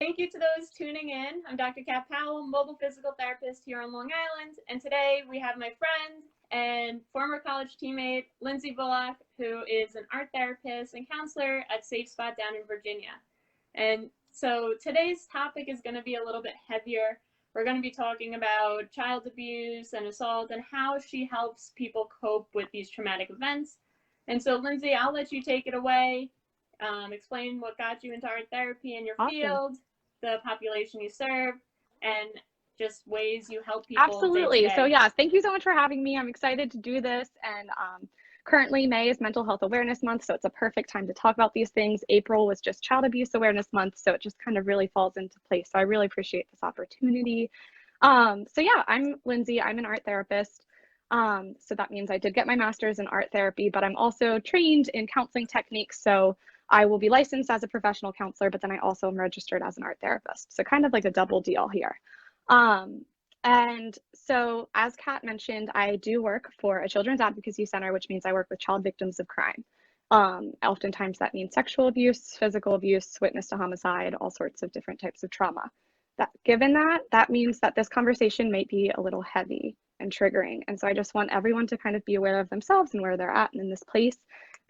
Thank you to those tuning in. I'm Dr. Kat Powell, mobile physical therapist here on Long Island, and today we have my friend and former college teammate, Lindsay Bullock, who is an art therapist and counselor at Safe Spot down in Virginia. And so today's topic is going to be a little bit heavier. We're going to be talking about child abuse and assault and how she helps people cope with these traumatic events. And so, Lindsay, I'll let you take it away. Explain what got you into art therapy in your Awesome. field, the population you serve, and just ways you help people day to Absolutely. So day. yeah, thank you so much for having me. I'm excited to do this. And currently May is Mental Health Awareness Month, so it's a perfect time to talk about these things. April was just Child Abuse Awareness Month, so it just kind of really falls into place. So I really appreciate this opportunity. So yeah, I'm Lindsay. I'm an art therapist. So that means I did get my master's in art therapy, but I'm also trained in counseling techniques. So I will be licensed as a professional counselor, but then I also am registered as an art therapist. So kind of like a double deal here. And so as Kat mentioned, I do work for a children's advocacy center, which means I work with child victims of crime. Oftentimes that means sexual abuse, physical abuse, witness to homicide, all sorts of different types of trauma. Given that means that this conversation might be a little heavy and triggering. And so I just want everyone to kind of be aware of themselves and where they're at in this place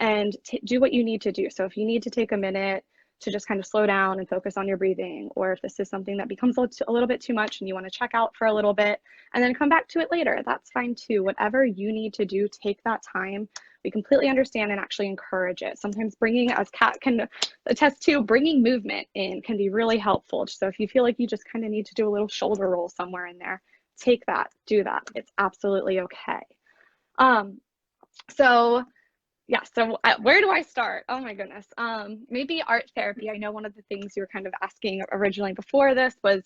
and do what you need to do. So if you need to take a minute to just kind of slow down and focus on your breathing, or if this is something that becomes a little bit too much and you want to check out for a little bit and then come back to it later, that's fine too. Whatever you need to do, take that time. We completely understand and actually encourage it. Sometimes bringing, as Kat can attest to, bringing movement in can be really helpful. So if you feel like you just kind of need to do a little shoulder roll somewhere in there, take that, do that. It's absolutely okay. So where do I start? Oh my goodness. Maybe art therapy. I know one of the things you were kind of asking originally before this was,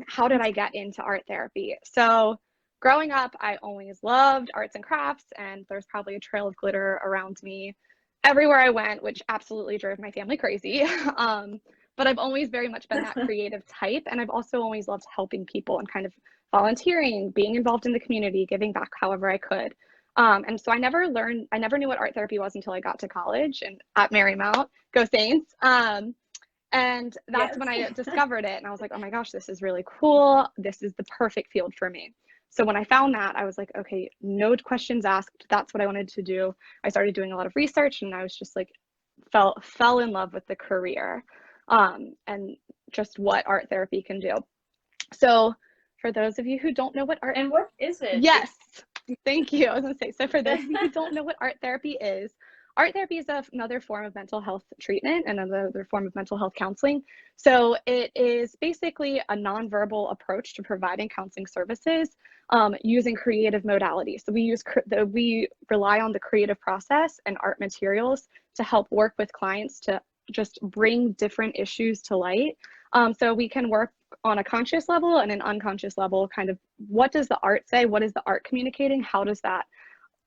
how did I get into art therapy? So growing up, I always loved arts and crafts, and there's probably a trail of glitter around me everywhere I went, which absolutely drove my family crazy. But I've always very much been that creative type, and I've also always loved helping people and kind of volunteering, being involved in the community, giving back however I could. And so I never knew what art therapy was until I got to college and at Marymount, go Saints. And that's when I discovered it. And I was like, oh my gosh, this is really cool. This is the perfect field for me. So when I found that, I was like, okay, no questions asked. That's what I wanted to do. I started doing a lot of research and I was just like, fell in love with the career, and just what art therapy can do. So for those of you who don't know what art, and what is it? Yes. Thank you. I was going to say, so for those of you who don't know what art therapy is another form of mental health treatment and another form of mental health counseling. So it is basically a nonverbal approach to providing counseling services using creative modalities. So we rely on the creative process and art materials to help work with clients to just bring different issues to light. So we can work on a conscious level and an unconscious level, kind of what does the art say? What is the art communicating? How does that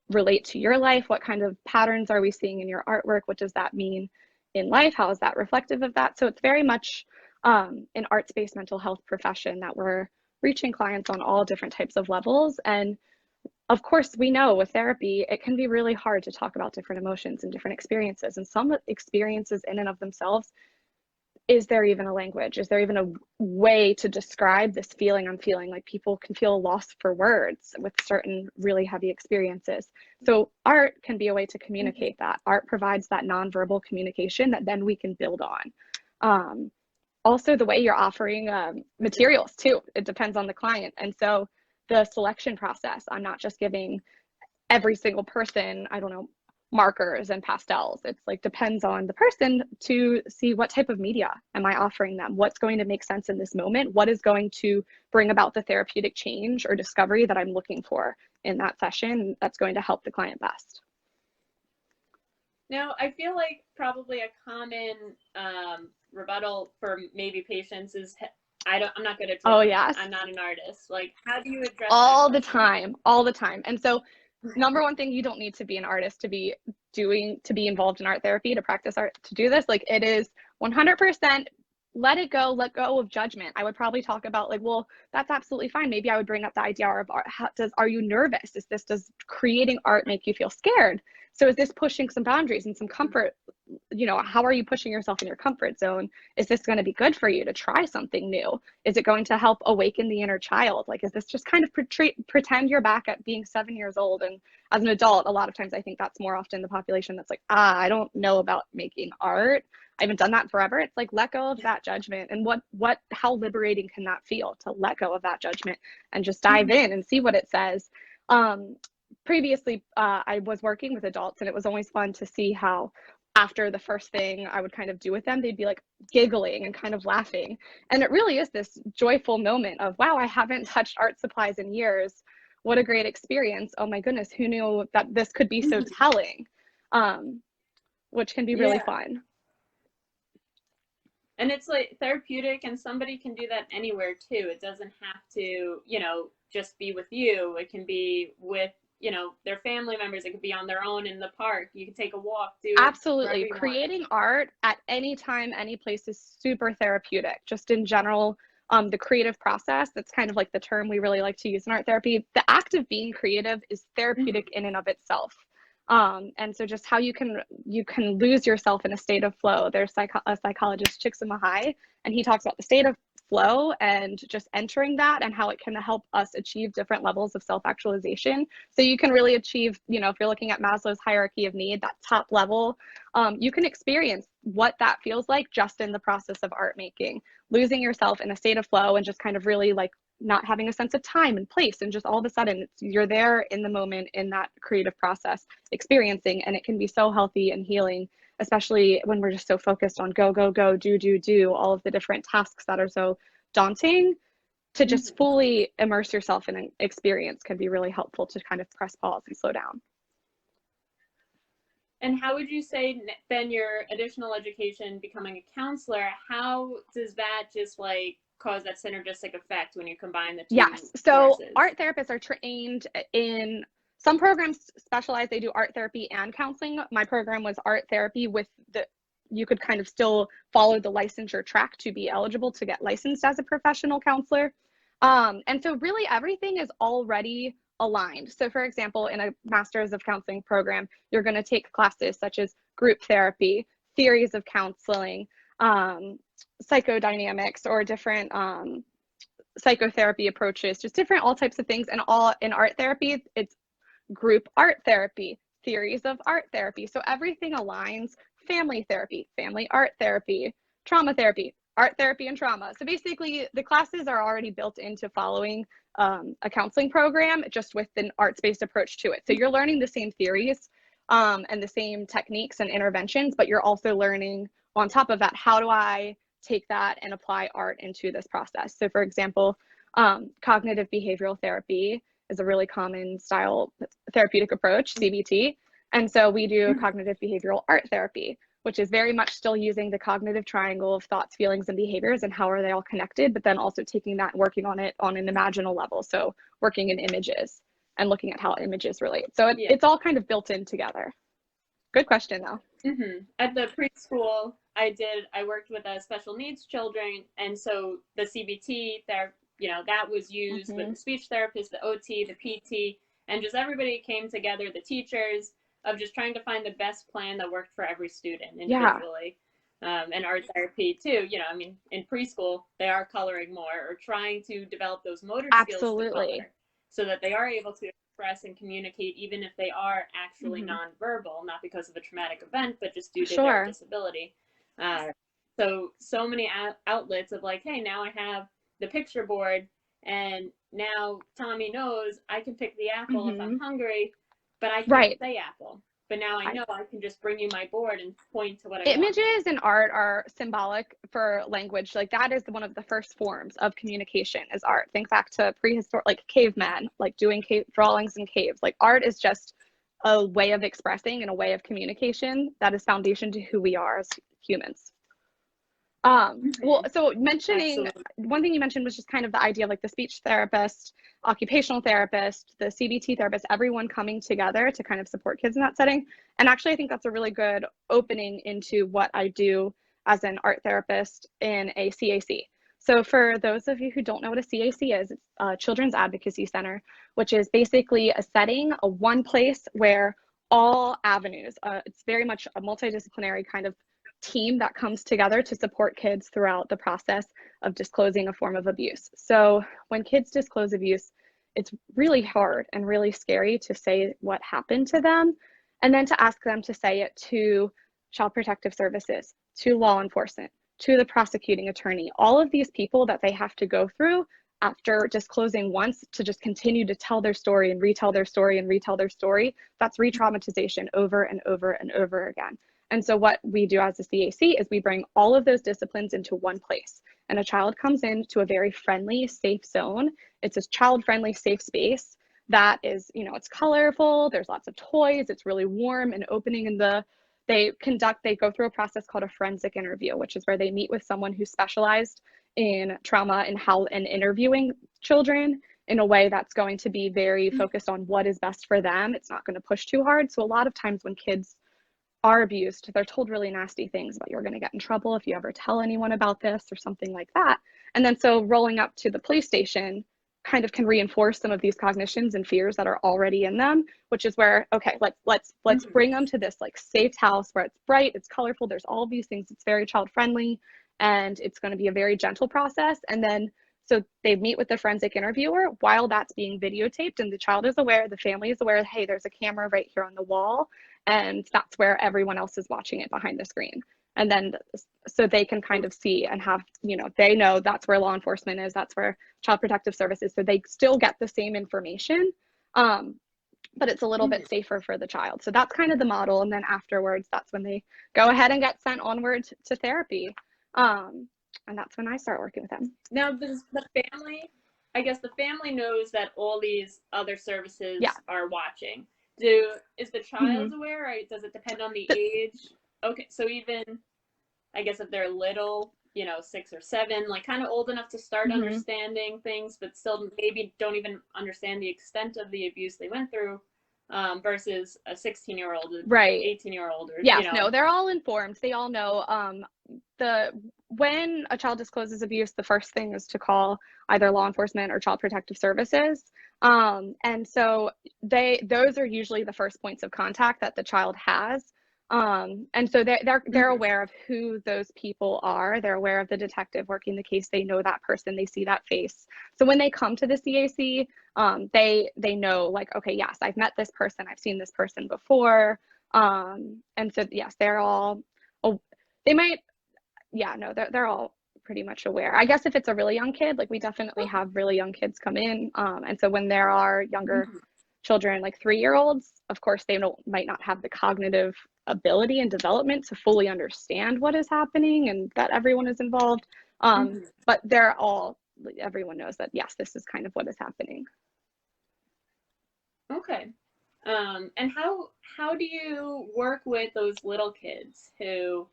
relate to your life? What kind of patterns are we seeing in your artwork? What does that mean in life? How is that reflective of that? So it's very much an arts-based mental health profession that we're reaching clients on all different types of levels. And of course, we know with therapy, it can be really hard to talk about different emotions and different experiences. And some experiences in and of themselves, is there even a language? Is there even a way to describe this feeling I'm feeling? Like people can feel lost for words with certain really heavy experiences. So art can be a way to communicate that. Art provides that nonverbal communication that then we can build on. Also, the way you're offering materials too, it depends on the client. And so the selection process, I'm not just giving every single person, I don't know, markers and pastels. It's like depends on the person to see what type of media am I offering them, what's going to make sense in this moment, what is going to bring about the therapeutic change or discovery that I'm looking for in that session that's going to help the client best. Now, I feel like probably a common rebuttal for maybe patients is I'm not good at drawing. Oh yes, I'm not an artist. Like, how do you address all the time? And so number one thing, you don't need to be an artist to be involved in art therapy, to practice art, to do this. Like, it is 100% let go of judgment. I would probably talk about like, well, that's absolutely fine. Maybe I would bring up the idea of art. Are you nervous? Does creating art make you feel scared? So is this pushing some boundaries and some comfort how are you pushing yourself in your comfort zone? Is this going to be good for you to try something new? Is it going to help awaken the inner child? Like, is this just kind of pretend you're back at being 7 years old? And as an adult, a lot of times I think that's more often the population that's like, I don't know about making art. I haven't done that forever. It's like, let go of that judgment. And how liberating can that feel to let go of that judgment and just dive in and see what it says? Previously, I was working with adults, and it was always fun to see how after the first thing I would kind of do with them, they'd be like giggling and kind of laughing. And it really is this joyful moment of, wow, I haven't touched art supplies in years. What a great experience. Oh my goodness, who knew that this could be so telling? Which can be really fun. And it's like therapeutic, and somebody can do that anywhere too. It doesn't have to, just be with you. It can be with, their family members. It could be on their own in the park. You can take a walk, do it. Absolutely. Creating art at any time, any place is super therapeutic. Just in general, the creative process, that's kind of like the term we really like to use in art therapy. The act of being creative is therapeutic in and of itself. And so just how you can lose yourself in a state of flow. There's a psychologist, Csikszentmihalyi, and he talks about the state of flow and just entering that and how it can help us achieve different levels of self-actualization. So you can really achieve, if you're looking at Maslow's hierarchy of need, that top level, you can experience what that feels like just in the process of art making, losing yourself in a state of flow and just kind of really like not having a sense of time and place, and just all of a sudden you're there in the moment in that creative process experiencing, and it can be so healthy and healing, especially when we're just so focused on go, do all of the different tasks that are so daunting. To just fully immerse yourself in an experience can be really helpful to kind of press pause and slow down. And how would you say then your additional education, becoming a counselor, how does that just like cause that synergistic effect when you combine the two? Yes. So courses? Art therapists are trained in some programs specialize, they do art therapy and counseling. My program was art therapy with you could kind of still follow the licensure track to be eligible to get licensed as a professional counselor. And so really everything is already aligned. So for example, in a master's of counseling program, you're going to take classes such as group therapy, theories of counseling, psychodynamics, or different psychotherapy approaches, just different all types of things. And all in art therapy, it's group art therapy, theories of art therapy. So everything aligns. Family therapy, family art therapy, trauma therapy, art therapy and trauma. So basically the classes are already built into following a counseling program, just with an arts-based approach to it. So you're learning the same theories and the same techniques and interventions, but you're also learning on top of that, how do I take that and apply art into this process? So for example, cognitive behavioral therapy is a really common style therapeutic approach, CBT. And so we do cognitive behavioral art therapy, which is very much still using the cognitive triangle of thoughts, feelings, and behaviors, and how are they all connected, but then also taking that and working on it on an imaginal level. So working in images and looking at how images relate. So it's all kind of built in together. Good question though. At the preschool, I worked with special needs children, and so the CBT there, that was used with the speech therapist, the OT, the PT, and just everybody came together, the teachers, of just trying to find the best plan that worked for every student individually. And art therapy too, in preschool, they are coloring more or trying to develop those motor skills to color, so that they are able to express and communicate, even if they are actually nonverbal, not because of a traumatic event, but just due to their disability. So many outlets of like, hey, now I have the picture board, and now Tommy knows I can pick the apple if I'm hungry, but I can't say apple. But now I know I can just bring you my board and point to what I want. Images and art are symbolic for language. Like that is one of the first forms of communication is art. Think back to prehistoric, like cavemen, like doing cave drawings in caves. Like art is just a way of expressing and a way of communication that is foundation to who we are as humans. Well, so mentioning one thing you mentioned was just kind of the idea of like the speech therapist, occupational therapist, the CBT therapist, everyone coming together to kind of support kids in that setting. And actually, I think that's a really good opening into what I do as an art therapist in a CAC. So for those of you who don't know what a CAC is, it's a Children's Advocacy Center, which is basically a setting, a one place where all avenues. It's very much a multidisciplinary kind of team that comes together to support kids throughout the process of disclosing a form of abuse. So when kids disclose abuse, it's really hard and really scary to say what happened to them, and then to ask them to say it to Child Protective Services, to law enforcement, to the prosecuting attorney, all of these people that they have to go through after disclosing once, to just continue to tell their story and retell their story and retell their story. That's re-traumatization over and over and over again. And so what we do as a CAC is we bring all of those disciplines into one place. And a child comes into a very friendly, safe zone. It's a child-friendly, safe space that is, you know, it's colorful, there's lots of toys, it's really warm and opening. In the they go through a process called a forensic interview, which is where they meet with someone who specialized in trauma and interviewing children in a way that's going to be very focused on what is best for them. It's not going to push too hard. So a lot of times when kids are abused, they're told really nasty things about, you're going to get in trouble if you ever tell anyone about this, or something like that. And then so rolling up to the police station kind of can reinforce some of these cognitions and fears that are already in them, which is where, okay, let's bring them to this like safe house where it's bright, it's colorful, there's all of these things, it's very child friendly, and it's going to be a very gentle process. And then so they meet with the forensic interviewer while that's being videotaped, and the child is aware, the family is aware, hey, there's a camera right here on the wall, and that's where everyone else is watching it behind the screen. And then so they can kind of see and have, you know, they know that's where law enforcement is, that's where Child Protective Services, so they still get the same information, but it's a little bit safer for the child. So that's kind of the model. And then afterwards, that's when they go ahead and get sent onward to therapy. And that's when I start working with them. Now, does the family, I guess the family knows that all these other services are watching. Is the child aware, or does it depend on the age? Okay, so even, I guess if they're little, you know, 6 or 7, like kind of old enough to start understanding things, but still maybe don't even understand the extent of the abuse they went through, versus a 16-year-old, right, 18-year-old, or yes, you know. no, they're all informed. They all know. When a child discloses abuse, the first thing is to call either law enforcement or Child Protective Services. And so those are usually the first points of contact that the child has. And so they're aware of who those people are. They're aware of the detective working the case. They know that person. They see that face. So when they come to the CAC, they know, like, okay, yes, I've met this person. I've seen this person before. And so yes, they're all. They're all pretty much aware. I guess if it's a really young kid, like we definitely have really young kids come in. And so when there are younger children, like 3-year-olds, of course, they might not have the cognitive ability and development to fully understand what is happening and that everyone is involved. But everyone knows that, yes, this is kind of what is happening. Okay. And how do you work with those little kids who,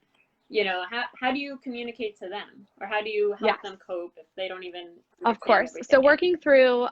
you know, how do you communicate to them, or how do you help them cope if they don't even Of course. So working through,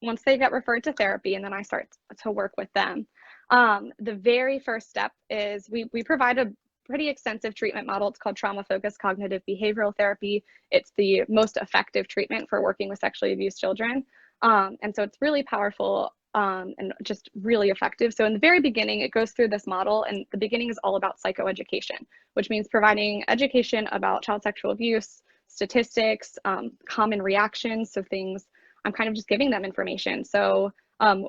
once they get referred to therapy, and then I start to work with them, the very first step is we provide a pretty extensive treatment model. It's called trauma-focused cognitive behavioral therapy. It's the most effective treatment for working with sexually abused children. And so it's really powerful and just really effective. So in the very beginning, it goes through this model, and the beginning is all about psychoeducation, which means providing education about child sexual abuse, statistics, common reactions. So things, I'm kind of just giving them information. So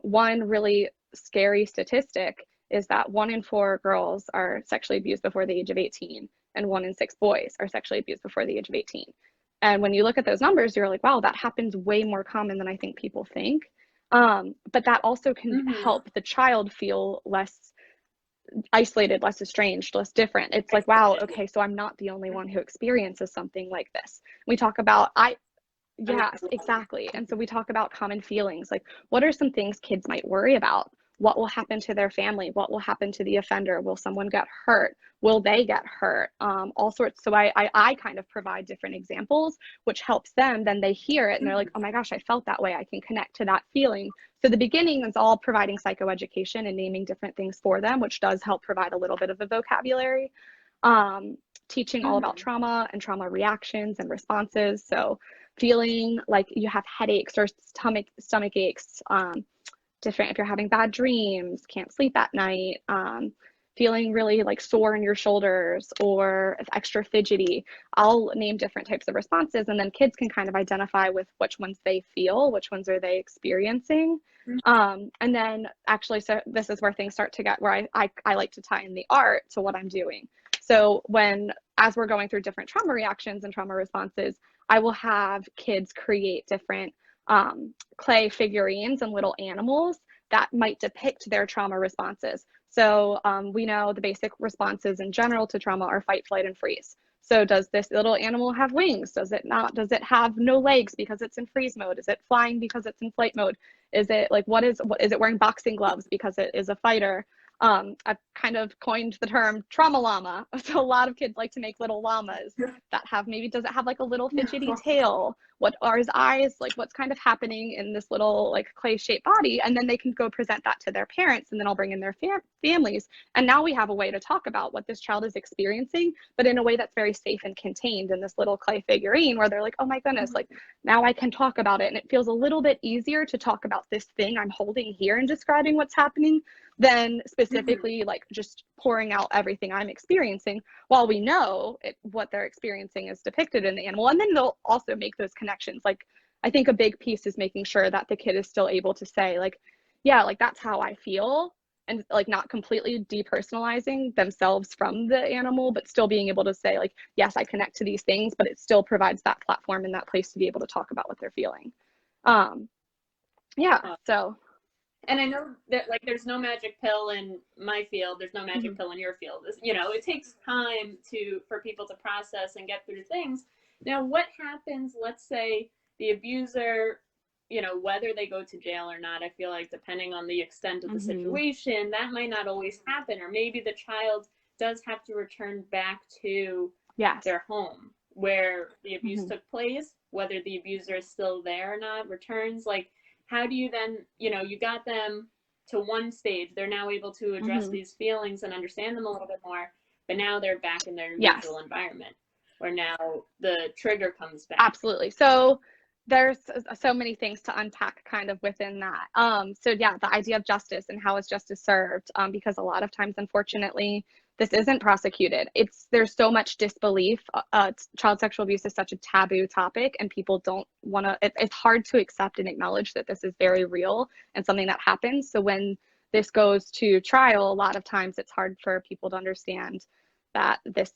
one really scary statistic is that 1 in 4 girls are sexually abused before the age of 18, and 1 in 6 boys are sexually abused before the age of 18. And when you look at those numbers, you're like, wow, that happens way more common than I think people think. But that also can help the child feel less isolated, less estranged, less different. It's like, wow, okay, so I'm not the only one who experiences something like this. We talk about, yes, exactly. And so we talk about common feelings, like what are some things kids might worry about? What will happen to their family? What will happen to the offender? Will someone get hurt? Will they get hurt? All sorts. So I kind of provide different examples, which helps them. Then they hear it and they're like, oh my gosh, I felt that way. I can connect to that feeling. So the beginning is all providing psychoeducation and naming different things for them, which does help provide a little bit of a vocabulary. Teaching all about trauma and trauma reactions and responses. So feeling like you have headaches or stomach aches, different, if you're having bad dreams, can't sleep at night, feeling really like sore in your shoulders or extra fidgety, I'll name different types of responses, and then kids can kind of identify with which ones they feel, which ones are they experiencing. And then actually, so this is where things start to get where I like to tie in the art to what I'm doing. So as we're going through different trauma reactions and trauma responses, I will have kids create different clay figurines and little animals that might depict their trauma responses. So we know the basic responses in general to trauma are fight, flight, and freeze. So does this little animal have wings? Does it not? Does it have no legs because it's in freeze mode? Is it flying because it's in flight mode? Is it like, what is it wearing boxing gloves because it is a fighter? I've kind of coined the term trauma llama. So a lot of kids like to make little llamas that have, maybe, does it have like a little fidgety tail? What are his eyes? Like, what's kind of happening in this little like clay shaped body? And then they can go present that to their parents, and then I'll bring in their families. And now we have a way to talk about what this child is experiencing, but in a way that's very safe and contained in this little clay figurine, where they're like, oh my goodness, like now I can talk about it. And it feels a little bit easier to talk about this thing I'm holding here and describing what's happening than specifically like just pouring out everything I'm experiencing, while we know what they're experiencing is depicted in the animal. And then they'll also make those connections. Like, I think a big piece is making sure that the kid is still able to say like, yeah, like that's how I feel, and like not completely depersonalizing themselves from the animal, but still being able to say like, yes, I connect to these things, but it still provides that platform and that place to be able to talk about what they're feeling. Yeah, so. And I know that like there's no magic pill in my field, there's no magic pill in your field. You know, it takes time for people to process and get through things. Now, what happens, let's say the abuser, you know, whether they go to jail or not, I feel like depending on the extent of the situation, that might not always happen. Or maybe the child does have to return back to their home where the abuse took place, whether the abuser is still there or not, returns. Like, how do you then, you know, you got them to one stage, they're now able to address these feelings and understand them a little bit more, but now they're back in their usual environment, where now the trigger comes back. Absolutely. So there's so many things to unpack kind of within that. So yeah, the idea of justice and how is justice served, because a lot of times, unfortunately, this isn't prosecuted. There's so much disbelief. Child sexual abuse is such a taboo topic, and people don't want to, it's hard to accept and acknowledge that this is very real and something that happens. So when this goes to trial, a lot of times it's hard for people to understand that this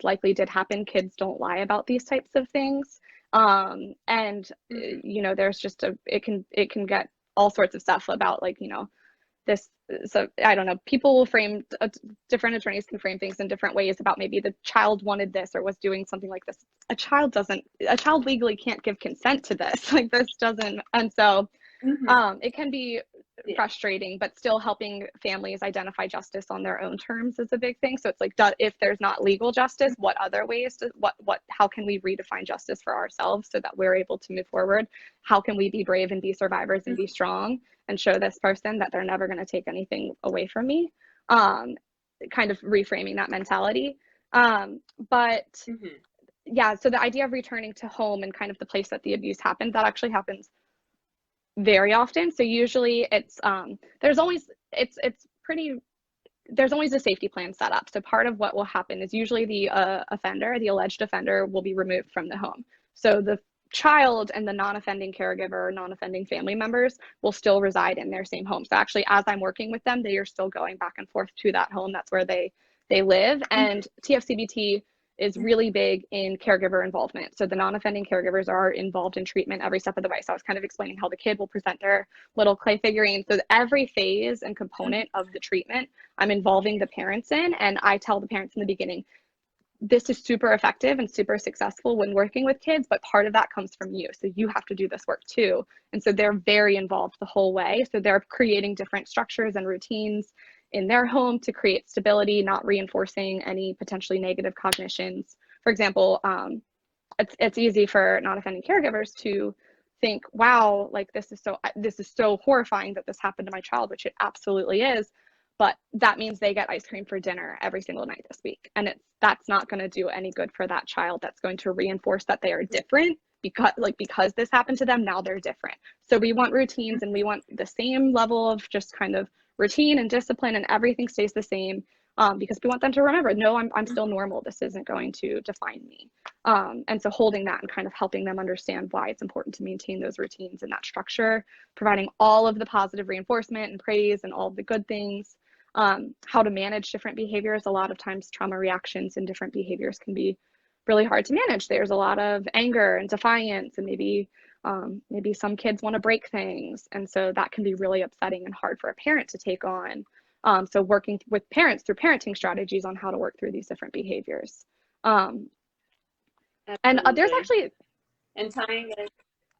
likely did happen. Kids don't lie about these types of things. And you know, there's just it can get all sorts of stuff about, like, you know, this. So I don't know, people will frame, different attorneys can frame things in different ways about maybe the child wanted this or was doing something like this. A child legally can't give consent to this. Like, this doesn't. And so it can be frustrating, but still helping families identify justice on their own terms is a big thing. So it's like, if there's not legal justice, what other ways how can we redefine justice for ourselves so that we're able to move forward? How can we be brave and be survivors and be strong and show this person that they're never going to take anything away from me? Kind of reframing that mentality. But yeah, so the idea of returning to home and kind of the place that the abuse happened, that actually happens very often. So usually there's always a safety plan set up. So part of what will happen is usually the alleged offender will be removed from the home. So the child and the non-offending caregiver or non-offending family members will still reside in their same home. So actually, as I'm working with them, they are still going back and forth to that home. That's where they live. And TFCBT is really big in caregiver involvement. So the non-offending caregivers are involved in treatment every step of the way. So I was kind of explaining how the kid will present their little clay figurine. So every phase and component of the treatment, I'm involving the parents in, and I tell the parents in the beginning, this is super effective and super successful when working with kids, but part of that comes from you. So you have to do this work too. And so they're very involved the whole way. So they're creating different structures and routines in their home to create stability, not reinforcing any potentially negative cognitions. For example, it's easy for non-offending caregivers to think, wow, like this is so horrifying that this happened to my child, which it absolutely is. But that means they get ice cream for dinner every single night this week. And that's not going to do any good for that child. That's going to reinforce that they are different because this happened to them, now they're different. So we want routines, and we want the same level of just kind of routine and discipline, and everything stays the same, because we want them to remember, no, I'm still normal. This isn't going to define me. And so holding that and kind of helping them understand why it's important to maintain those routines and that structure, providing all of the positive reinforcement and praise and all of the good things, how to manage different behaviors. A lot of times trauma reactions and different behaviors can be really hard to manage. There's a lot of anger and defiance, and maybe some kids want to break things. And so that can be really upsetting and hard for a parent to take on. So working with parents through parenting strategies on how to work through these different behaviors. And there's actually, and tying it.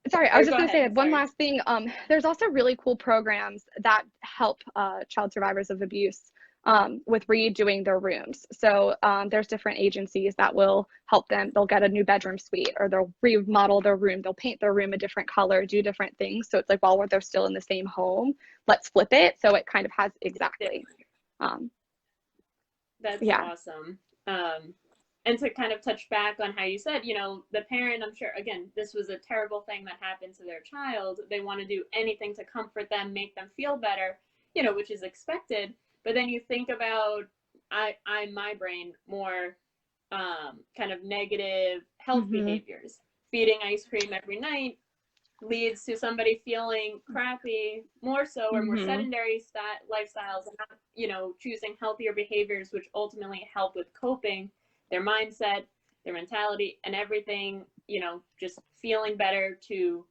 Sorry, I was just going to say one last thing. There's also really cool programs that help child survivors of abuse with redoing their rooms. So there's different agencies that will help them. They'll get a new bedroom suite, or they'll remodel their room. They'll paint their room a different color, do different things. So it's like, while they're still in the same home, let's flip it. So it kind of has exactly. That's awesome. And to kind of touch back on how you said, the parent, I'm sure, again, this was a terrible thing that happened to their child. They want to do anything to comfort them, make them feel better, which is expected. But then you think about, my brain, more kind of negative health behaviors. Feeding ice cream every night leads to somebody feeling crappy, more so, or more sedentary lifestyles, and not, choosing healthier behaviors, which ultimately help with coping, their mindset, their mentality, and everything, just feeling better to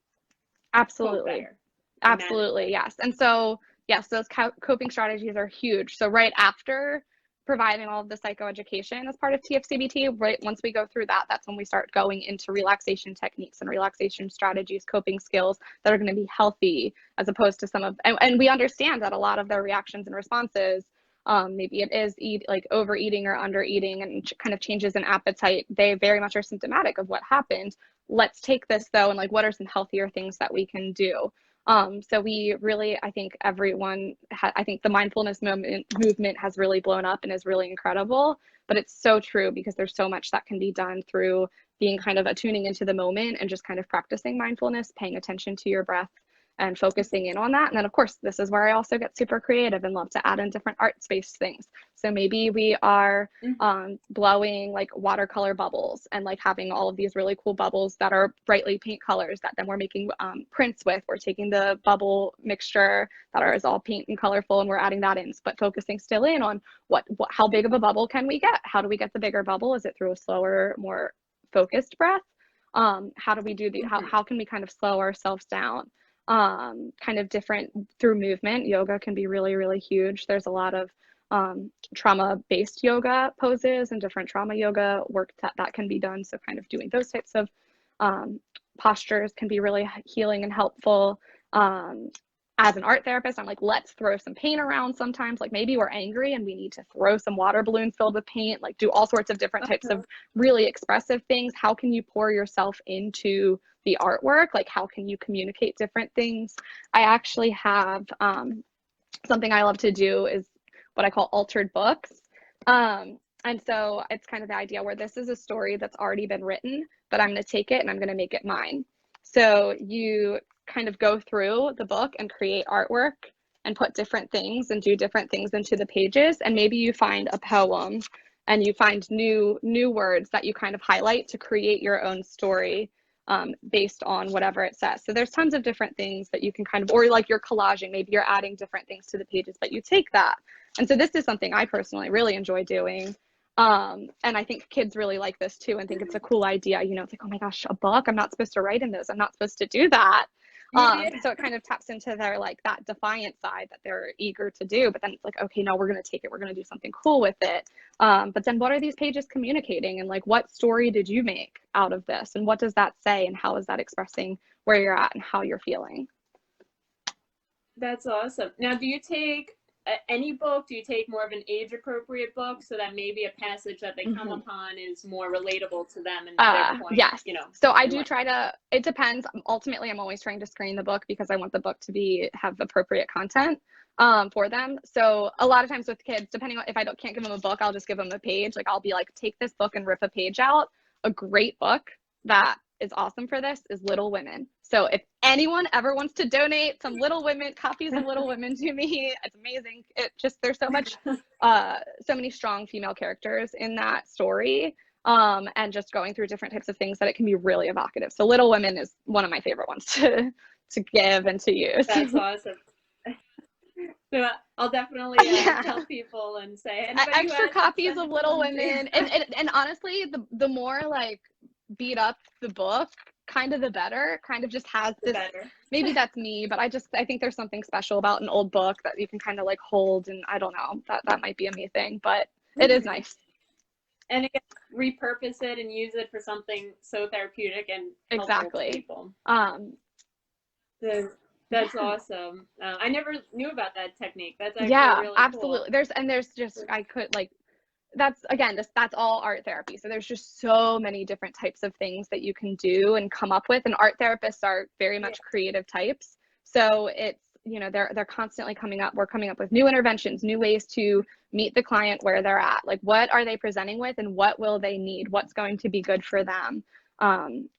absolutely, absolutely, yes. And so, yes, those coping strategies are huge. So right after providing all of the psychoeducation as part of TFCBT, right, once we go through that, that's when we start going into relaxation techniques and relaxation strategies, coping skills that are going to be healthy, as opposed to some of, and we understand that a lot of their reactions and responses, maybe it is like overeating or undereating and kind of changes in appetite, they very much are symptomatic of what happened. Let's take this though, and like, what are some healthier things that we can do? So we really, I think I think the mindfulness movement has really blown up and is really incredible, but it's so true, because there's so much that can be done through being kind of attuning into the moment and just kind of practicing mindfulness, paying attention to your breath and focusing in on that. And then of course, this is where I also get super creative and love to add in different art-based things. So maybe we are blowing like watercolor bubbles and like having all of these really cool bubbles that are brightly paint colors that then we're making prints with. We're taking the bubble mixture that is all paint and colorful, and we're adding that in, but focusing still in on how big of a bubble can we get? How do we get the bigger bubble? Is it through a slower, more focused breath? How do we do how can we kind of slow ourselves down? Kind of different through movement. Yoga can be really, really huge. There's a lot of trauma-based yoga poses and different trauma yoga work that can be done. So kind of doing those types of postures can be really healing and helpful. As an art therapist, I'm like, let's throw some paint around sometimes. Like maybe we're angry and we need to throw some water balloons filled with paint, like do all sorts of different types of really expressive things. How can you pour yourself into the artwork? Like how can you communicate different things? I actually have something I love to do is what I call altered books. And so it's kind of the idea where this is a story that's already been written, but I'm going to take it and I'm going to make it mine. So you kind of go through the book and create artwork and put different things and do different things into the pages. And maybe you find a poem and you find new words that you kind of highlight to create your own story based on whatever it says. So there's tons of different things that you can kind of, or like you're collaging, maybe you're adding different things to the pages, but you take that. And so this is something I personally really enjoy doing. And I think kids really like this too and think it's a cool idea. It's like, oh my gosh, a book? I'm not supposed to write in this. I'm not supposed to do that. So it kind of taps into their like that defiant side that they're eager to do, but then it's like, okay, no, we're going to take it. We're going to do something cool with it. But then what are these pages communicating, and like, what story did you make out of this? And what does that say? And how is that expressing where you're at and how you're feeling? That's awesome. Now, do you take any book? Do you take more of an age appropriate book so that maybe a passage that they come upon is more relatable to them and their point? Yes. So I do try to, it depends. Ultimately, I'm always trying to screen the book because I want the book to have appropriate content for them. So a lot of times with kids, depending on if I can't give them a book, I'll just give them a page. Like I'll be like, take this book and rip a page out. A great book that is awesome for this is Little Women. So if anyone ever wants to donate some Little Women, copies of Little Women to me, it's amazing. It just, there's so much, so many strong female characters in that story. And just going through different types of things that it can be really evocative. So Little Women is one of my favorite ones to give and to use. That's awesome. So I'll definitely tell people and say extra copies of Little Women. And honestly, the more like beat up the book, kind of the better. Kind of just has this, maybe that's me, but I think there's something special about an old book that you can kind of like hold, and I don't know, that might be a me thing, but it is nice. And again, repurpose it and use it for something so therapeutic and helpful to people. That's awesome. I never knew about that technique. That's actually really absolutely cool. There's just, I could like, that's again, that's all art therapy. So there's just so many different types of things that you can do and come up with, and art therapists are very much creative types. So it's, you know, they're constantly we're coming up with new interventions, new ways to meet the client where they're at. Like, what are they presenting with and what will they need? What's going to be good for them?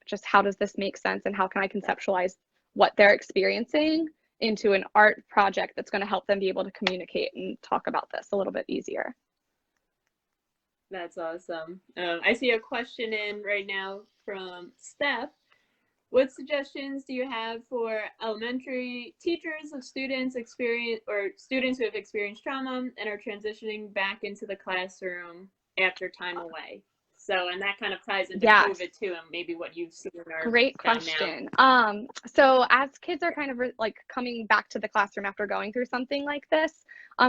Just how does this make sense, and how can I conceptualize what they're experiencing into an art project that's going to help them be able to communicate and talk about this a little bit easier. That's awesome. I see a question in right now from Steph. What suggestions do you have for elementary teachers of students students who have experienced trauma and are transitioning back into the classroom after time away? So, and that kind of ties into COVID too, and maybe what you've seen. Great question. So as kids are kind of like coming back to the classroom after going through something like this,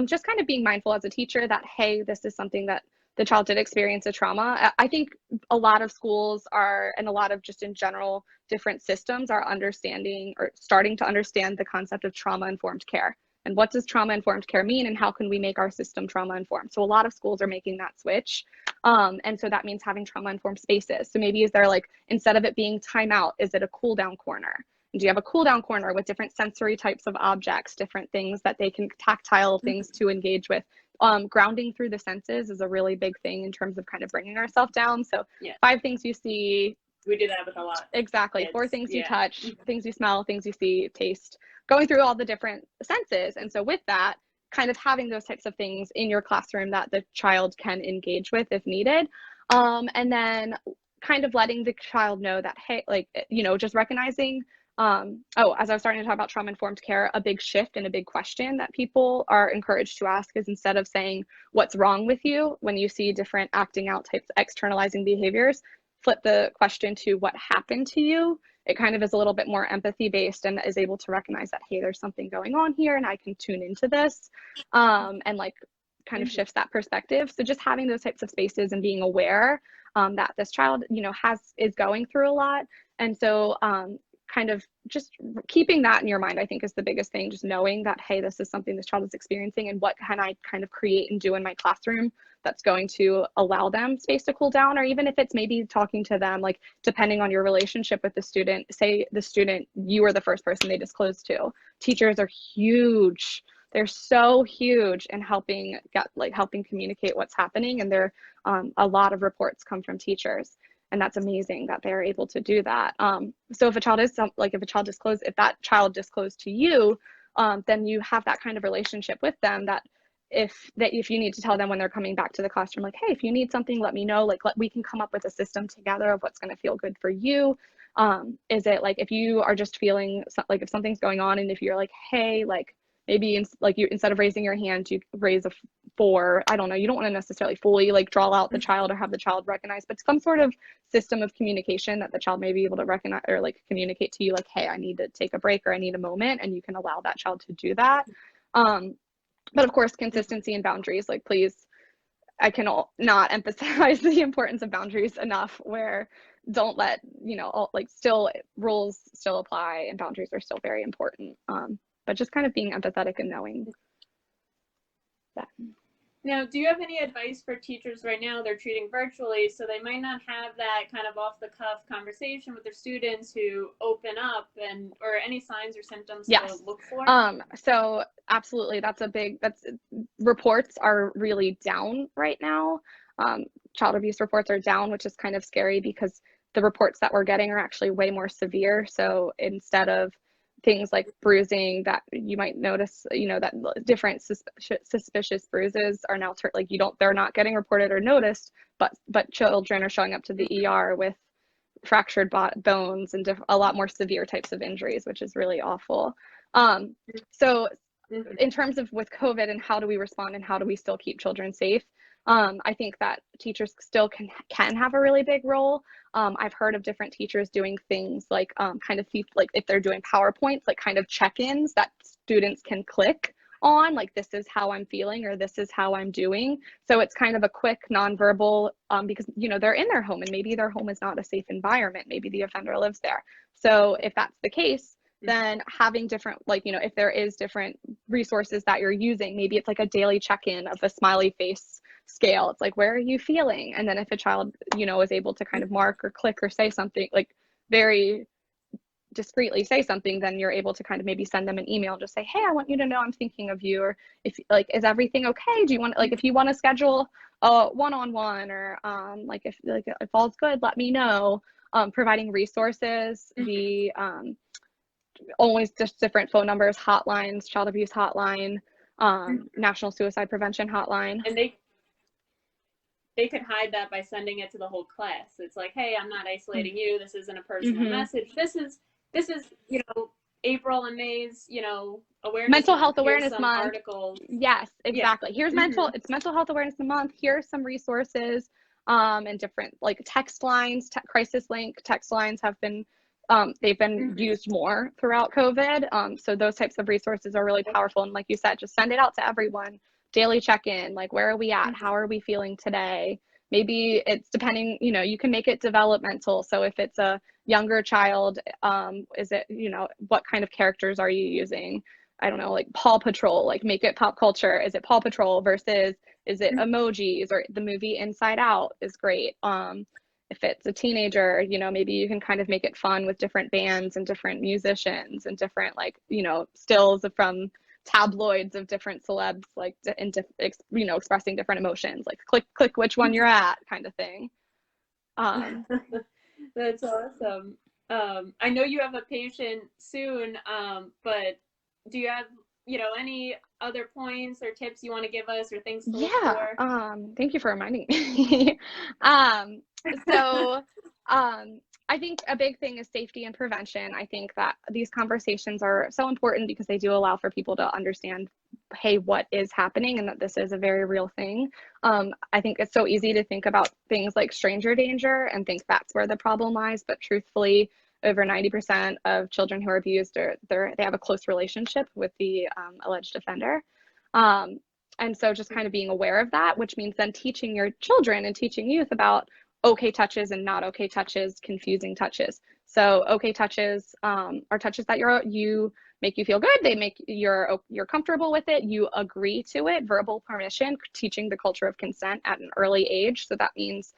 just kind of being mindful as a teacher that, hey, this is something that the child did experience a trauma. I think a lot of schools are, and a lot of just in general different systems are understanding or starting to understand the concept of trauma-informed care. And what does trauma-informed care mean, and how can we make our system trauma-informed? So a lot of schools are making that switch. And so that means having trauma-informed spaces. So maybe is there like, instead of it being timeout, is it a cool down corner? And do you have a cool down corner with different sensory types of objects, different things that they can, tactile things to engage with? Grounding through the senses is a really big thing in terms of kind of bringing ourselves down. So 5 things you see. We do that with a lot. Exactly. 4 things you touch, things you smell, things you see, taste, going through all the different senses. And so with that, kind of having those types of things in your classroom that the child can engage with if needed. And then kind of letting the child know that, hey, like, you know, just recognizing, as I was starting to talk about trauma-informed care, a big shift and a big question that people are encouraged to ask is, instead of saying, what's wrong with you, when you see different acting out types, externalizing behaviors, flip the question to what happened to you. It kind of is a little bit more empathy based and is able to recognize that, hey, there's something going on here and I can tune into this, and like kind of shifts that perspective. So just having those types of spaces and being aware that this child, you know, is going through a lot. And so kind of just keeping that in your mind, I think, is the biggest thing. Just knowing that, hey, this is something this child is experiencing, and what can I kind of create and do in my classroom that's going to allow them space to cool down. Or even if it's maybe talking to them, like depending on your relationship with the student, say the student, you are the first person they disclose to. Teachers are huge. They're so huge in helping communicate what's happening. And a lot of reports come from teachers. And that's amazing that they're able to do that. So if that child disclosed to you, then you have that kind of relationship with them that if you need to tell them when they're coming back to the classroom, like, hey, if you need something, let me know. Like, we can come up with a system together of what's going to feel good for you. Is it like, if you are just feeling like if something's going on, and if you're like, hey, like maybe instead of raising your hand, you raise a 4. I don't know. You don't want to necessarily fully like draw out the child or have the child recognize, but some sort of system of communication that the child may be able to recognize or like communicate to you, like, hey, I need to take a break or I need a moment, and you can allow that child to do that. But of course, consistency and boundaries, like, please, I can not emphasize the importance of boundaries enough, where don't let, still rules still apply and boundaries are still very important. But just kind of being empathetic and knowing that. Now, do you have any advice for teachers right now? They're treating virtually, so they might not have that kind of off-the-cuff conversation with their students who open up, or any signs or symptoms to look for? So absolutely, reports are really down right now. Child abuse reports are down, which is kind of scary because the reports that we're getting are actually way more severe. So instead of things like bruising that you might notice, that different suspicious bruises are now like they're not getting reported or noticed, but children are showing up to the ER with fractured bones and a lot more severe types of injuries, which is really awful. So in terms of with COVID and how do we respond and how do we still keep children safe, I think that teachers still can have a really big role. I've heard of different teachers doing things like kind of like if they're doing PowerPoints, like kind of check-ins that students can click on, like this is how I'm feeling or this is how I'm doing. So it's kind of a quick nonverbal because they're in their home and maybe their home is not a safe environment. Maybe the offender lives there. So if that's the case, then having different, like, if there is different resources that you're using, maybe it's like a daily check-in of a smiley face scale. It's like, where are you feeling? And then if a child, is able to kind of mark or click or say something, like very discreetly say something, then you're able to kind of maybe send them an email and just say, hey, I want you to know I'm thinking of you. Or if like, is everything okay? Do you want, like, if you want to schedule a one-on-one or like if all's good, let me know. Providing resources, the always just different phone numbers, hotlines, child abuse hotline, national suicide prevention hotline. And they could hide that by sending it to the whole class. It's like, hey, I'm not isolating you. This isn't a personal message. This is April and May's awareness mental month. Health Awareness Month. Articles. Yes, exactly. Here's it's Mental Health Awareness Month. Here's some resources and different like text lines, crisis link text lines have been they've been used more throughout COVID. So those types of resources are really powerful. And like you said, just send it out to everyone. Daily check-in, like where are we at? How are we feeling today? Maybe it's depending, you can make it developmental. So if it's a younger child, is it, what kind of characters are you using? I don't know, like Paw Patrol, like make it pop culture. Is it Paw Patrol versus, is it emojis? Or the movie Inside Out is great. If it's a teenager, maybe you can kind of make it fun with different bands and different musicians and different stills from tabloids of different celebs, like expressing different emotions, like click which one you're at kind of thing. That's awesome. I know you have a patient soon, but do you have any other points or tips you want to give us or things to look for? Thank you for reminding me. I think a big thing is safety and prevention. I think that these conversations are so important because they do allow for people to understand, hey, what is happening and that this is a very real thing. I think it's so easy to think about things like stranger danger and think that's where the problem lies. But truthfully, over 90% of children who are abused, they have a close relationship with the alleged offender. And so just kind of being aware of that, which means then teaching your children and teaching youth about okay touches and not okay touches, confusing touches. So okay touches are touches that you make you feel good. They make you're comfortable with it. You agree to it. Verbal permission, teaching the culture of consent at an early age. So that means,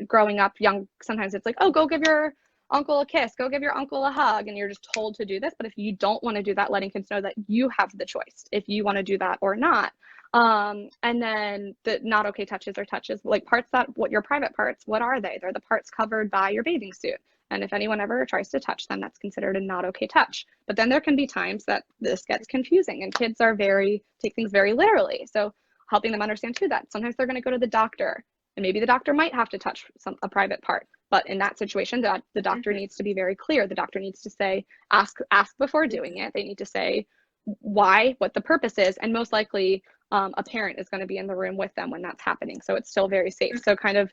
growing up young, sometimes it's like, oh, go give your uncle a kiss, go give your uncle a hug, and you're just told to do this. But if you don't want to do that, letting kids know that you have the choice if you want to do that or not. And then the not okay touches are touches, like parts what your private parts, what are they? They're the parts covered by your bathing suit. And if anyone ever tries to touch them, that's considered a not okay touch. But then there can be times that this gets confusing and kids take things very literally. So helping them understand too that sometimes they're going to go to the doctor and maybe the doctor might have to touch a private part. But in that situation, the doctor needs to be very clear. The doctor needs to say, ask before doing it. They need to say why, what the purpose is, and most likely a parent is going to be in the room with them when that's happening. So it's still very safe. So kind of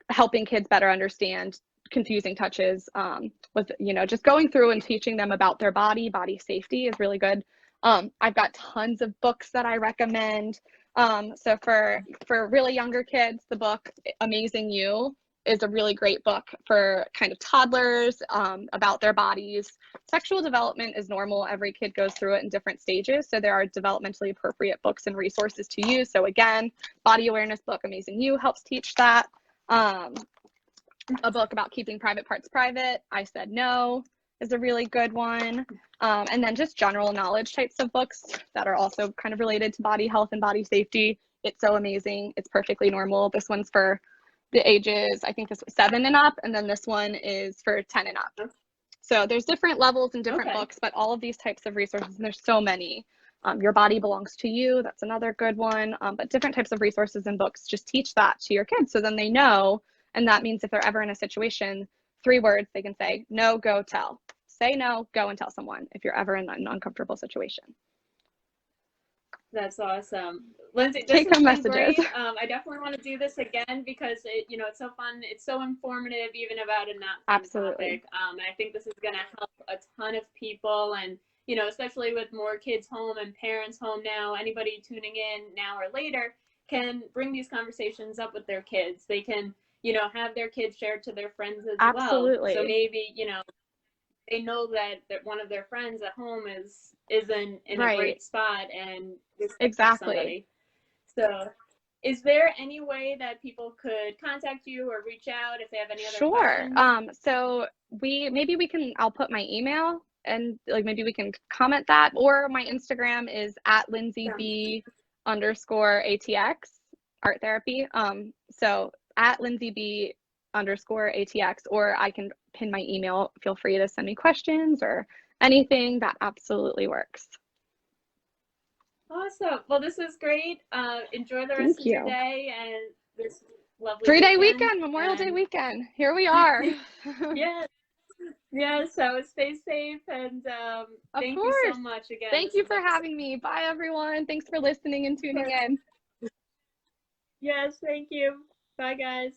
helping kids better understand confusing touches with, just going through and teaching them about their body safety is really good. I've got tons of books that I recommend. So for really younger kids, the book Amazing You is a really great book for kind of toddlers about their bodies. Sexual development is normal. Every kid goes through it in different stages. So there are developmentally appropriate books and resources to use. So again, body awareness book, Amazing You, helps teach that. A book about keeping private parts private, I Said No, is a really good one. And then just general knowledge types of books that are also kind of related to body health and body safety. It's So Amazing. It's Perfectly Normal. This one's for the ages, I think this was 7 and up, and then this one is for 10 and up. So there's different levels and different books, but all of these types of resources, and there's so many. Your Body Belongs to You, that's another good one. But different types of resources and books just teach that to your kids, so then they know, and that means if they're ever in a situation, 3 words they can say: no, go, tell. Say no, go and tell someone if you're ever in an uncomfortable situation. That's awesome. Lindsay, this Take has home been messages. great. I definitely want to do this again because it's so fun. It's so informative, even about a not fun Absolutely. topic. I think this is going to help a ton of people, and especially with more kids home and parents home now. Anybody tuning in now or later can bring these conversations up with their kids. They can, have their kids share it to their friends as Absolutely. well. So maybe, they know that one of their friends at home isn't in a great spot, and this can help somebody. So is there any way that people could contact you or reach out if they have any other questions? So I'll put my email, and like maybe we can comment that, or my Instagram is at LindsayB _ATX art therapy. So at LindsayB _ATX, or I can pin my email. Feel free to send me questions or anything. That absolutely works. Awesome. Well, this was great. Enjoy the rest of your day and this lovely 3-day weekend, Memorial Day weekend. Here we are. Yeah. So stay safe, and thank you so much again. Thank you for having me. Bye, everyone. Thanks for listening and tuning in. Yes, thank you. Bye, guys.